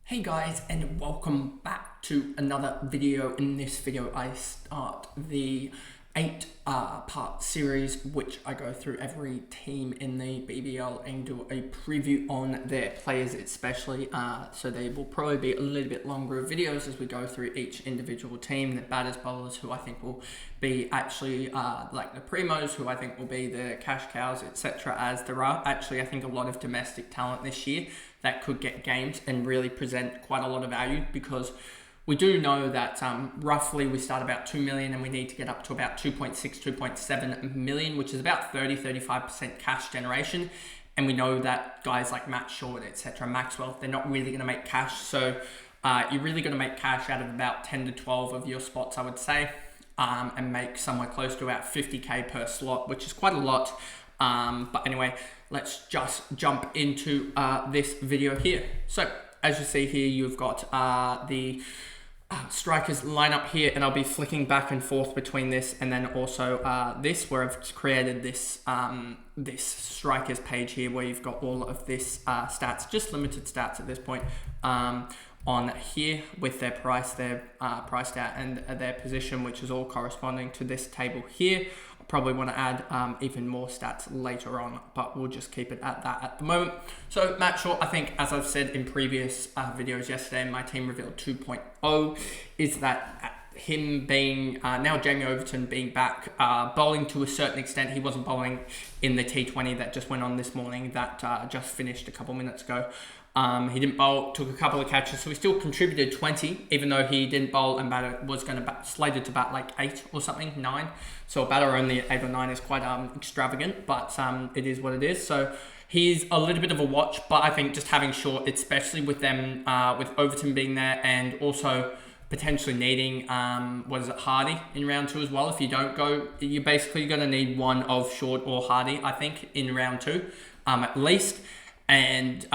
Hey guys, and welcome back to another video. In this video I start the 8-part series which I go through every team in the BBL and do a preview on their players especially, so they will probably be a little bit longer videos as we go through each individual team, the batters, bowlers who I think will be actually like the primos, who I think will be the cash cows, etc. as there are actually I think a lot of domestic talent this year that could get games and really present quite a lot of value, because we do know that roughly we start about 2 million and we need to get up to about 2.6, 2.7 million, which is about 35% cash generation. And we know that guys like Matt Short, etc., Maxwell, they're not really going to make cash. So you're really going to make cash out of about 10 to 12 of your spots, I would say, and make somewhere close to about 50k per slot, which is quite a lot. But anyway, let's just jump into this video here. So as you see here, you've got the Strikers lineup here, and I'll be flicking back and forth between this and then also this, where I've created this this Strikers page here where you've got all of this stats, just limited stats at this point, on here with their price, their priced out, and their position, which is all corresponding to this table here. Probably want to add even more stats later on, but we'll just keep it at that at the moment. So Matt Short, I think, as I've said in previous videos yesterday in my team reveal 2.0, is that him being, now Jamie Overton being back, bowling to a certain extent. He wasn't bowling in the T20 that just went on this morning, that just finished a couple minutes ago. He didn't bowl, took a couple of catches, so he still contributed 20, even though he didn't bowl, and batter was going to slated to bat like 8 or something, 9. So a batter only at 8 or 9 is quite extravagant, but it is what it is. So he's a little bit of a watch, but I think just having Short, especially with them, with Overton being there, and also potentially needing, Hardy in round 2 as well. If you don't go, you're basically going to need one of Short or Hardy, I think, in round 2, at least. And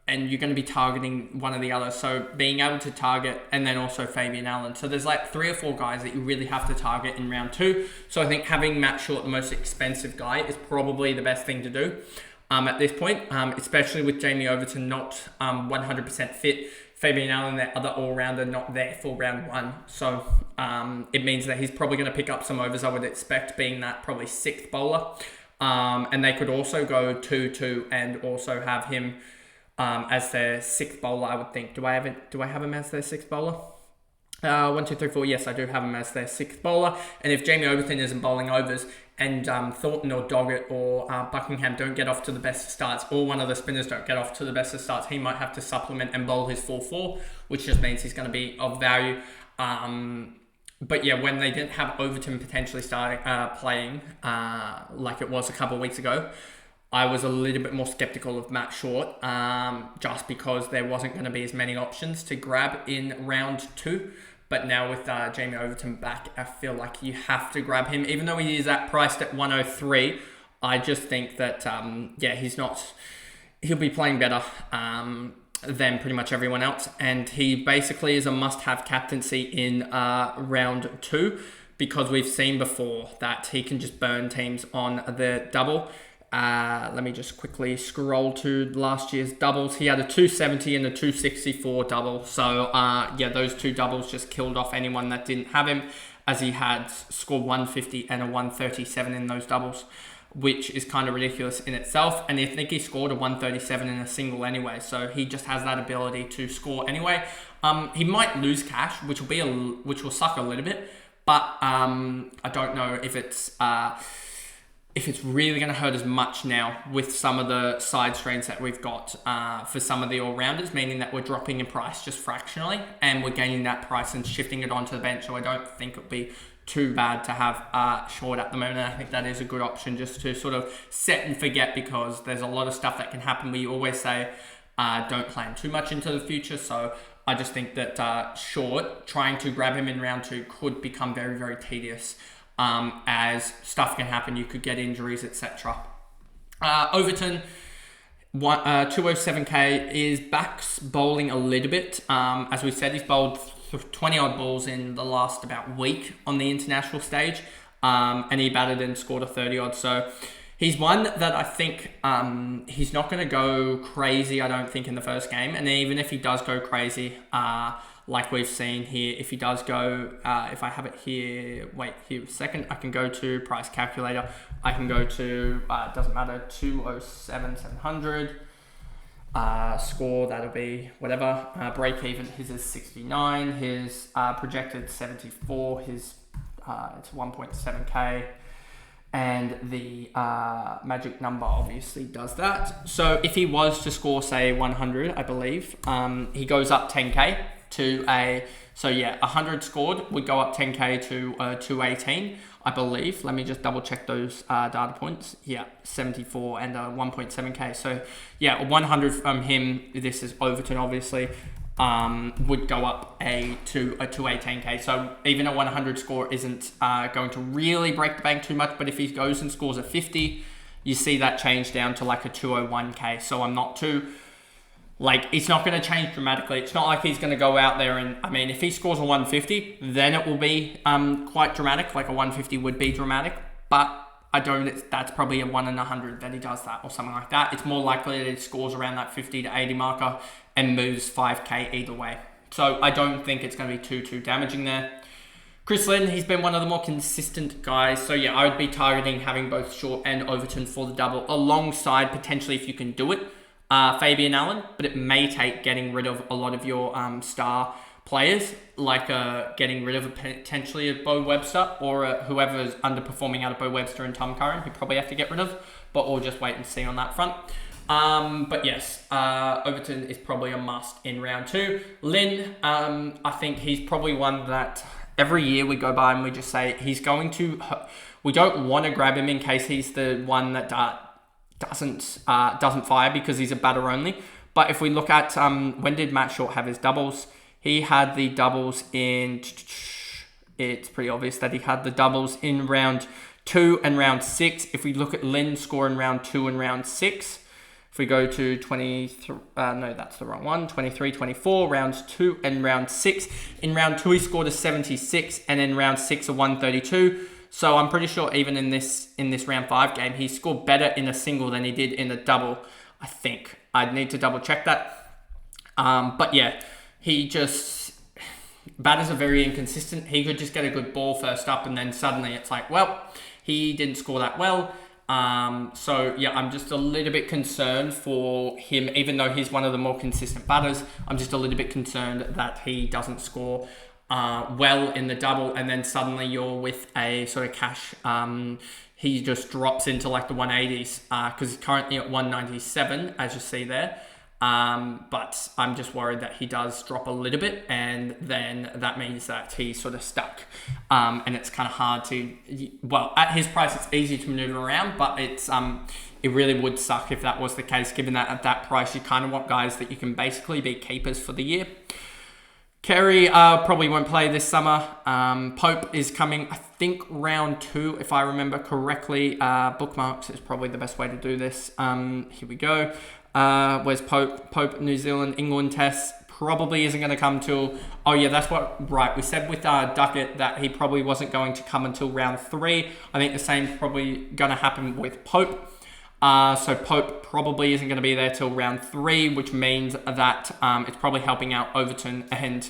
and you're going to be targeting one or the other. So being able to target, and then also Fabian Allen. So there's like 3 or 4 guys that you really have to target in round 2. So I think having Matt Short, the most expensive guy, is probably the best thing to do at this point, especially with Jamie Overton not 100% fit. Fabian Allen, their other all-rounder, not there for round 1. So it means that he's probably going to pick up some overs, I would expect, being that probably 6th bowler. And they could also go 2-2 and also have him as their 6th bowler, I would think. Do I have him as their 6th bowler? 1, 2, 3, 4. Yes, I do have him as their 6th bowler. And if Jamie Overton isn't bowling overs, and Thornton or Doggett or Buckingham don't get off to the best of starts, or one of the spinners don't get off to the best of starts, he might have to supplement and bowl his 4-4, which just means he's going to be of value. But yeah, when they didn't have Overton potentially starting playing like it was a couple of weeks ago, I was a little bit more skeptical of Matt Short, just because there wasn't going to be as many options to grab in round 2. But now with Jamie Overton back, I feel like you have to grab him. Even though he is priced at 103, I just think that, he'll be playing better than pretty much everyone else. And he basically is a must-have captaincy in round 2, because we've seen before that he can just burn teams on the double. Let me just quickly scroll to last year's doubles. He had a 270 and a 264 double. So, those 2 doubles just killed off anyone that didn't have him, as he had scored 150 and a 137 in those doubles, which is kind of ridiculous in itself. And I think he scored a 137 in a single anyway. So he just has that ability to score anyway. He might lose cash, which will suck a little bit. But I don't know if it's really going to hurt as much now with some of the side strains that we've got for some of the all-rounders, meaning that we're dropping in price just fractionally, and we're gaining that price and shifting it onto the bench. So I don't think it'll be too bad to have Short at the moment. I think that is a good option just to sort of set and forget, because there's a lot of stuff that can happen. We always say don't plan too much into the future. So I just think that Short, trying to grab him in round 2 could become very, very tedious. As stuff can happen, you could get injuries, etc. Overton, 207k, is back bowling a little bit. As we said, he's bowled 20 odd balls in the last about week on the international stage, and he batted and scored a 30 odd. So He's one that I think he's not going to go crazy, I don't think, in the first game. And even if he does go crazy, like we've seen here, if he does go, if I have it here, wait here a second, I can go to price calculator. I can go to, doesn't matter, 207,700. Score, that'll be whatever. Break even, his is 69. His projected 74. His it's 1.7k. And the magic number obviously does that. So if he was to score, say, 100, I believe, he goes up 10k to a... So yeah, 100 scored would go up 10k to 218, I believe. Let me just double check those data points. Yeah, 74 and 1.7k. So yeah, 100 from him, this is Overton obviously, would go up to a 218k. So even a 100 score isn't going to really break the bank too much, but if he goes and scores a 50, you see that change down to like a 201k. So I'm not too, like, it's not going to change dramatically. It's not like he's going to go out there and, I mean, if he scores a 150, then it will be quite dramatic. Like a 150 would be dramatic, but I don't, that's probably a 1 in 100 that he does that or something like that. It's more likely that he scores around that 50 to 80 marker and moves 5k either way. So I don't think it's going to be too damaging there. Chris Lynn, he's been one of the more consistent guys. So yeah, I would be targeting having both Short and Overton for the double alongside, potentially, if you can do it, Fabian Allen, but it may take getting rid of a lot of your star players, like getting rid of potentially a Bo Webster or whoever is underperforming out of Bo Webster and Tom Curran, who probably have to get rid of, but we'll just wait and see on that front. But yes, Overton is probably a must in round 2. Lynn, I think he's probably one that every year we go by and we just say he's going to, we don't want to grab him in case he's the one that doesn't fire because he's a batter only. But if we look at when did Matt Short have his doubles, he had the doubles in, it's pretty obvious that he had the doubles in round 2 and round 6. If we look at Lynn's score in round 2 and round 6, if we go to 23, no, that's the wrong one, 23, 24, round 2 and round 6. In round 2, he scored a 76, and in round 6, a 132. So I'm pretty sure even in this round 5 game, he scored better in a single than he did in a double, I think. I'd need to double check that. But yeah, he just, batters are very inconsistent. He could just get a good ball first up and then suddenly it's like, well, he didn't score that well. So yeah, I'm just a little bit concerned for him, even though he's one of the more consistent batters. I'm just a little bit concerned that he doesn't score well in the double, and then suddenly you're with a sort of cash. He just drops into like the 180s because he's currently at 197, as you see there. But I'm just worried that he does drop a little bit, and then that means that he's sort of stuck. And it's kind of hard to, well, at his price, it's easy to maneuver around, but it's it really would suck if that was the case, given that at that price, you kind of want guys that you can basically be keepers for the year. Carey probably won't play this summer. Pope is coming, I think, round 2, if I remember correctly. Bookmarks is probably the best way to do this. Here we go. Where's Pope? Pope, New Zealand, England test probably isn't going to come till... Oh yeah, that's what... Right, we said with Duckett that he probably wasn't going to come until round 3. I think the same's probably going to happen with Pope. So Pope probably isn't going to be there till round 3, which means that it's probably helping out Overton and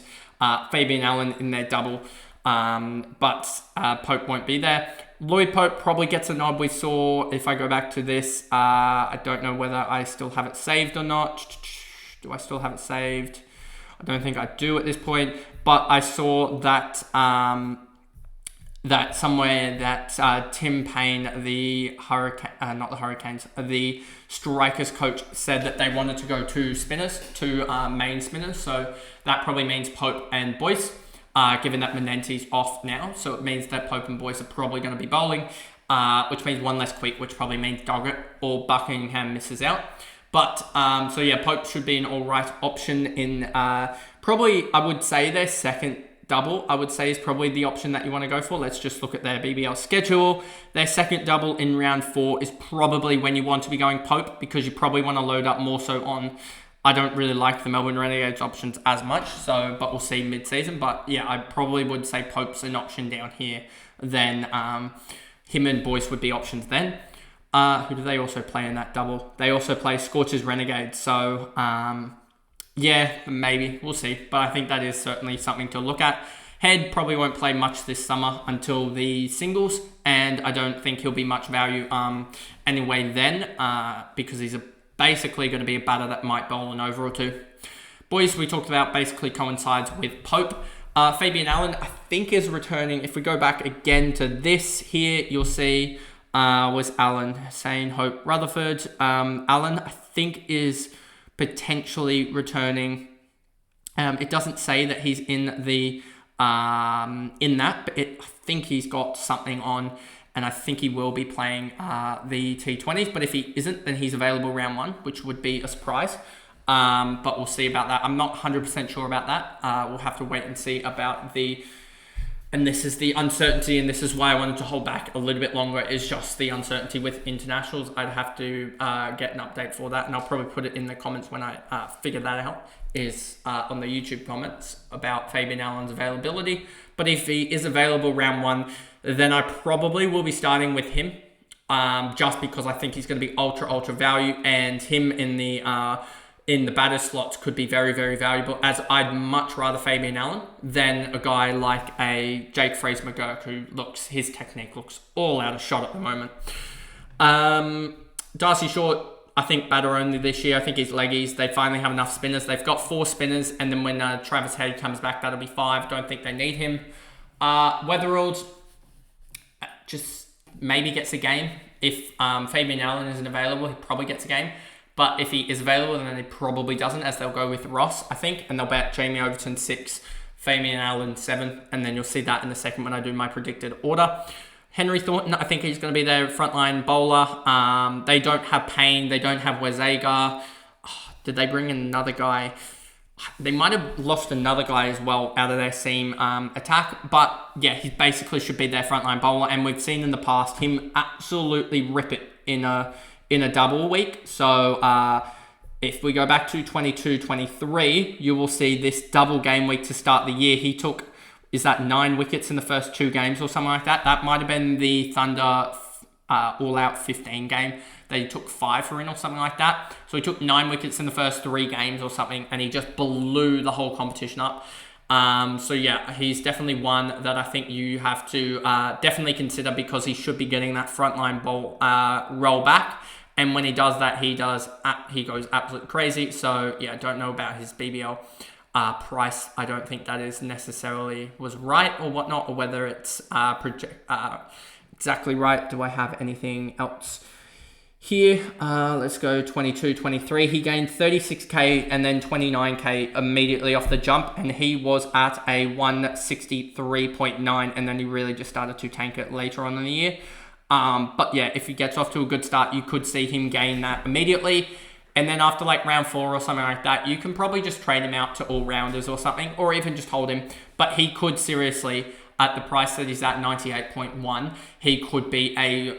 Fabian Allen in their double. But Pope won't be there. Lloyd Pope probably gets a nod. We saw, if I go back to this, I don't know whether I still have it saved or not. Do I still have it saved? I don't think I do at this point. But I saw that that somewhere that Tim Payne, the the Strikers coach, said that they wanted to go to spinners, to main spinners. So that probably means Pope and Boyce. Given that Menente's off now. So it means that Pope and Boyce are probably going to be bowling, which means one less quick, which probably means Doggett or Buckingham misses out. But, so yeah, Pope should be an all-right option in, probably, I would say their second double, I would say is probably the option that you want to go for. Let's just look at their BBL schedule. Their second double in round 4 is probably when you want to be going Pope, because you probably want to load up more so on... I don't really like the Melbourne Renegades options as much, so but we'll see mid-season. But yeah, I probably would say Pope's an option down here. Then him and Boyce would be options then. Who do they also play in that double? They also play Scorchers Renegades. So, yeah, maybe. We'll see. But I think that is certainly something to look at. Head probably won't play much this summer until the singles. And I don't think he'll be much value anyway then. Because he's basically going to be a batter that might bowl an over or two. Boys, we talked about basically coincides with Pope. Fabian Allen, I think, is returning. If we go back again to this here, you'll see was Allen, Hussein, Hope, Rutherford. Allen, I think, is potentially returning. It doesn't say that he's in the in that, but I think he's got something on, and I think he will be playing the T20s. But if he isn't, then he's available round 1, which would be a surprise. But we'll see about that. I'm not 100% sure about that. We'll have to wait and see about and this is the uncertainty, and this is why I wanted to hold back a little bit longer, is just the uncertainty with internationals. I'd have to get an update for that, and I'll probably put it in the comments when I figure that out, is on the YouTube comments about Fabian Allen's availability. But if he is available round 1, then I probably will be starting with him, just because I think he's going to be ultra value, and him in the batter slots could be very, very valuable, as I'd much rather Fabian Allen than a guy like a Jake Fraser-McGurk, who his technique looks all out of shot at the moment. Darcy Short, I think batter only this year. I think he's leggies. They finally have enough spinners. They've got 4 spinners, and then when Travis Head comes back, that'll be 5. Don't think they need him. Weatherald just maybe gets a game. If Fabian Allen isn't available, he probably gets a game. But if he is available, then he probably doesn't, as they'll go with Ross, I think. And they'll bet Jamie Overton 6, Fabian Allen 7. And then you'll see that in a second when I do my predicted order. Henry Thornton, I think he's going to be their frontline bowler. They don't have Payne. They don't have Wezega. Did they bring in another guy? They might have lost another guy as well out of their seam attack. But yeah, he basically should be their frontline bowler. And we've seen in the past him absolutely rip it in a double week. So if we go back to 22-23, you will see this double game week to start the year. He took, 9 wickets in the first 2 games or something like that? That might have been the Thunder all-out 15 game. They took 5 for in or something like that. So he took 9 wickets in the first 3 games or something, and he just blew the whole competition up. So yeah, he's definitely one that I think you have to definitely consider, because he should be getting that frontline ball roll back. And when he does that, he goes absolutely crazy. So yeah, I don't know about his BBL price. I don't think that is necessarily was right or whatnot, or whether it's exactly right. Do I have anything else here? Let's go 22-23. He gained 36k and then 29k immediately off the jump, and he was at a 163.9, and then he really just started to tank it later on in the year. But yeah, if he gets off to a good start, you could see him gain that immediately. And then after like round 4 or something like that, you can probably just trade him out to all-rounders or something, or even just hold him. But he could seriously, at the price that he's at 98.1, he could be a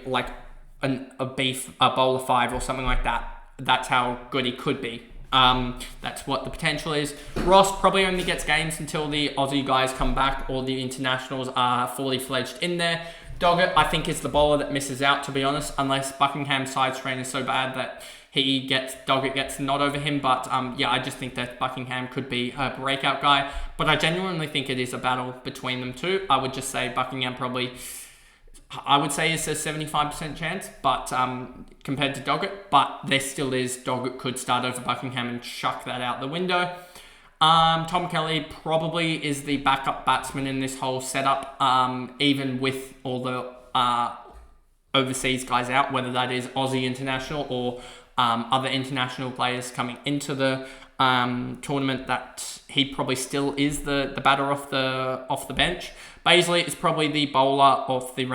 bowler 5 or something like that. That's how good he could be. That's what the potential is. Ross probably only gets games until the Aussie guys come back or the internationals are fully fledged in there. Doggett, I think, is the bowler that misses out, to be honest, unless Buckingham's side strain is so bad that Doggett gets the nod over him. But yeah, I just think that Buckingham could be a breakout guy. But I genuinely think it is a battle between them two. I would just say Buckingham probably, I would say it's a 75% chance, but compared to Doggett. But there still is, Doggett could start over Buckingham and chuck that out the window. Tom Kelly probably is the backup batsman in this whole setup, even with all the overseas guys out, whether that is Aussie international or other international players coming into the tournament. That he probably still is the batter off the bench. Baisley is probably the bowler off the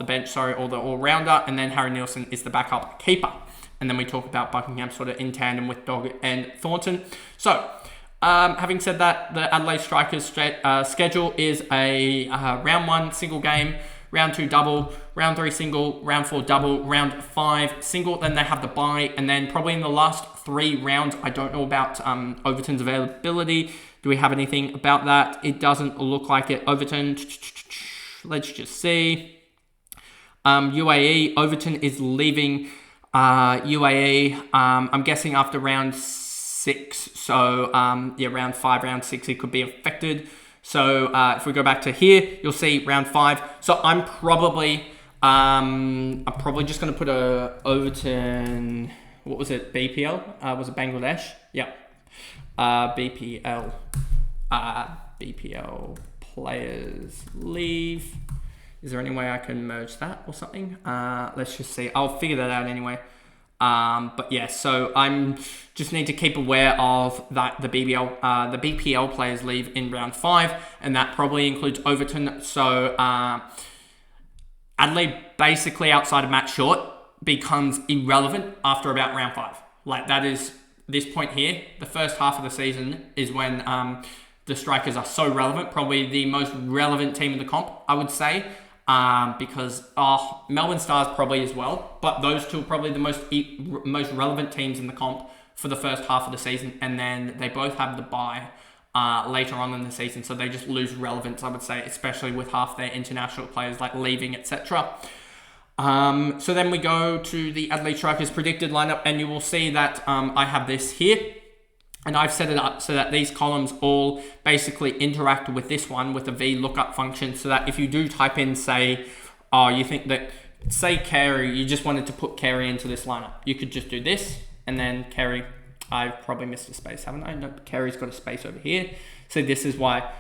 bench, or the all-rounder, and then Harry Nielsen is the backup keeper. And then we talk about Buckingham sort of in tandem with Doggett and Thornton. So, having said that, the Adelaide Strikers schedule is a round 1 single game, round 2 double, round 3 single, round 4 double, round 5 single. Then they have the bye, and then probably in the last 3 rounds, I don't know about Overton's availability. Do we have anything about that? It doesn't look like it. Overton, let's just see. UAE, Overton is leaving UAE, I'm guessing after round 6. So, yeah, round 5, round 6, it could be affected. So, if we go back to here, you'll see round 5. So, I'm probably just going to put a Overton, what was it, BPL? Was it Bangladesh? Yeah. BPL players leave. Is there any way I can merge that or something? Let's just see. I'll figure that out anyway. But yeah, so I'm just need to keep aware of that the BPL players leave in round 5, and that probably includes Overton. So Adelaide, basically outside of Matt Short, becomes irrelevant after about round 5. Like, that is this point here. The first half of the season is when the Strikers are so relevant, probably the most relevant team in the comp, I would say. Because Melbourne Stars probably as well, but those two are probably the most relevant teams in the comp for the first half of the season, and then they both have the bye later on in the season, so they just lose relevance, I would say, especially with half their international players like leaving, etc. So then we go to the Adelaide Strikers predicted lineup, and you will see that I have this here. And I've set it up so that these columns all basically interact with this one with a VLOOKUP function, so that if you do type in, say, you think that, say Carey, you just wanted to put Carey into this lineup, you could just do this, and then Carey, I've probably missed a space, haven't I? No, Carey's got a space over here. So this is why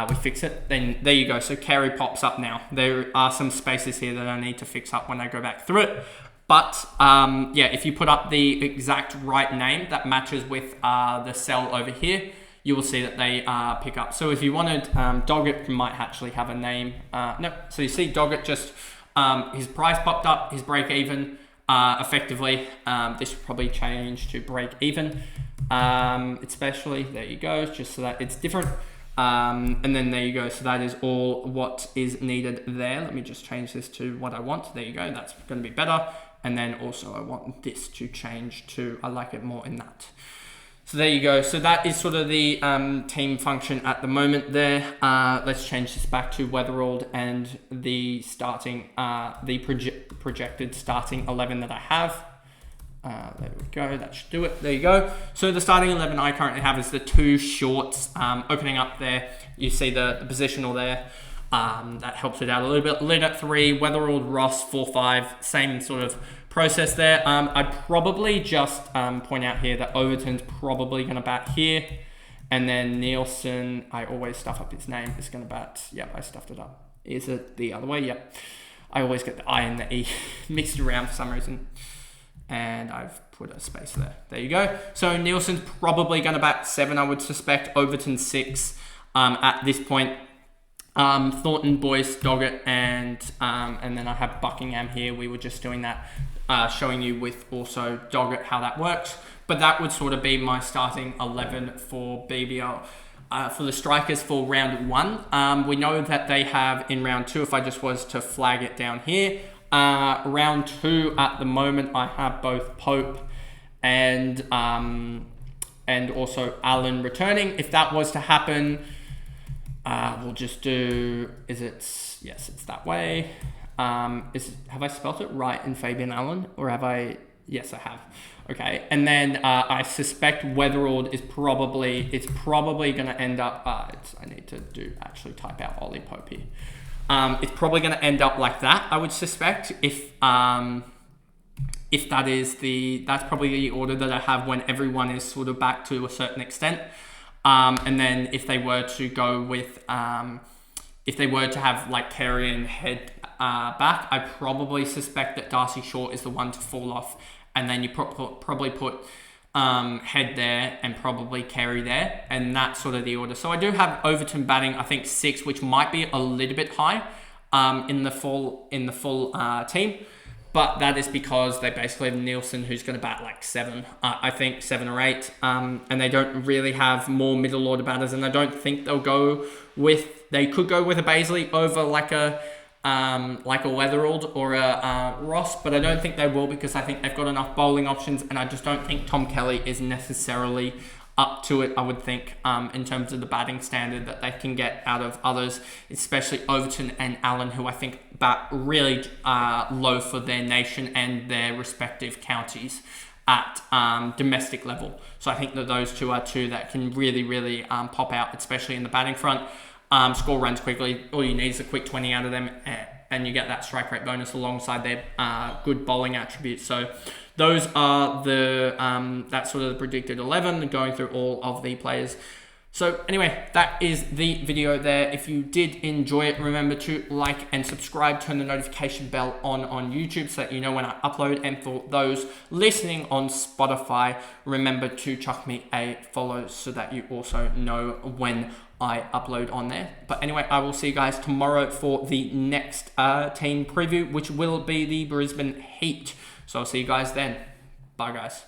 we fix it. Then there you go. So Carey pops up now. There are some spaces here that I need to fix up when I go back through it. But yeah, if you put up the exact right name that matches with the cell over here, you will see that they pick up. So if you wanted Doggett, might actually have a name. No, so you see Doggett just, his price popped up, his break even effectively. This will probably change to break even, especially, there you go, just so that it's different. And then there you go. So that is all what is needed there. Let me just change this to what I want. There you go. That's going to be better. And then also I want this to change to, I like it more in that. So there you go. So that is sort of the team function at the moment there. Let's change this back to Weatherald and the starting, projected starting 11 that I have. There we go, that should do it. There you go. So the starting 11 I currently have is the 2 shorts opening up there. You see the positional there. That helps it out a little bit. Lid at 3, Weatherald, Ross 4-5, same sort of process there. I'd probably just point out here that Overton's probably going to bat here, and then Nielsen, I always stuff up his name, is going to bat. Yep, I stuffed it up. Is it the other way? Yep. I always get the I and the E mixed around for some reason. And I've put a space there. There you go. So Nielsen's probably going to bat 7, I would suspect. Overton 6 at this point. Thornton, Boyce, Doggett, and then I have Buckingham here. We were just doing that, showing you with also Doggett how that works. But that would sort of be my starting 11 for BBL. For the Strikers for round 1. We know that they have in round 2, if I just was to flag it down here, round 2 at the moment, I have both Pope and also Allen returning. If that was to happen, we'll just do, yes, it's that way. Have I spelt it right in Fabian Allen, or have I? Yes, I have. Okay, and then I suspect Weatherald is probably going to end up. I need to actually type out Ollie Pope here. It's probably going to end up like that, I would suspect, if that's probably the order that I have when everyone is sort of back to a certain extent. And then if they were to go with, if they were to have like Carey and Head back, I probably suspect that Darcy Short is the one to fall off, and then you probably put Head there and probably Carey there, and that's sort of the order. So I do have Overton batting, I think 6, which might be a little bit high in the full team, but that is because they basically have Nielsen, who's going to bat like 7, I think 7 or 8, and they don't really have more middle order batters, and I don't think they could go with a Baisley over like a Weatherald or a Ross, but I don't think they will, because I think they've got enough bowling options, and I just don't think Tom Kelly is necessarily up to it, I would think, in terms of the batting standard that they can get out of others, especially Overton and Allen, who I think bat really low for their nation and their respective counties at domestic level. So I think that those two are two that can really pop out, especially in the batting front. Score runs quickly. All you need is a quick 20 out of them, and you get that strike rate bonus alongside their good bowling attributes. So those are the that's sort of the predicted 11, going through all of the players. So anyway, that is the video there. If you did enjoy it, remember to like and subscribe, turn the notification bell on YouTube so that you know when I upload. And for those listening on Spotify, remember to chuck me a follow so that you also know when I upload on there. But anyway, I will see you guys tomorrow for the next team preview, which will be the Brisbane Heat. So I'll see you guys then. Bye, guys.